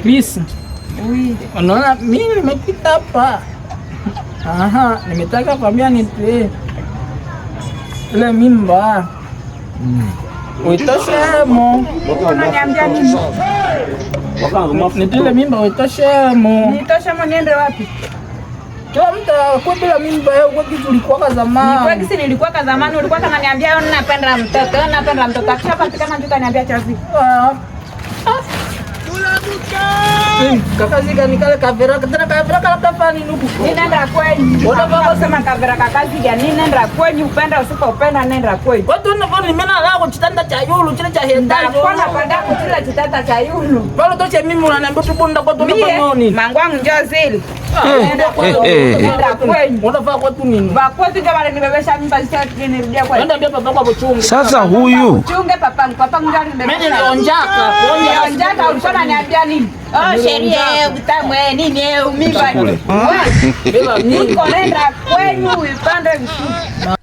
Chris. Unaona mimi nimepita hapa. Nimetaka kwambia nipe ile mimba. Uitoshe Unaniambia nini? Nitile mimba uitoshe Nitoshe niende wapi? Kila mtu kwa bila mimba yao kwa kitu ulikuwa zamani. Ni kwa kisi nilikuwa zamani, ulikuwa unaniambia napenda mtoto. Akishapatikana ndio kaniambia chazi. Kakazi gani kale kavera kala kafani nuku. Nenda kwenyu. Unataka kusema kavera kakazi gani? Nenda kwenyu, upenda usipopenda nenda kwenyu. Watu ndio nimena lao kitanda cha yulu kile cha hendaje. Kwa napenda kutila kitanda cha yulu. Pale toche mimi unaniambia tubunda kwa tuna pamoni. Mangwangu njoo zile. Nenda kwenyu. Unafaa kwa tu nini? Ba kwa tu jamani nimebesha mimba sasa nirudia kwenyu. Nenda mbia papa kwa kuchunga. Sasa huyu chunge papa njoo nimebesha. Mimi nilionjaka. Onjaka ulishona niambia nini? Sheria utamu nini mimba. Wewe niko nenda kwenyu upande mshu.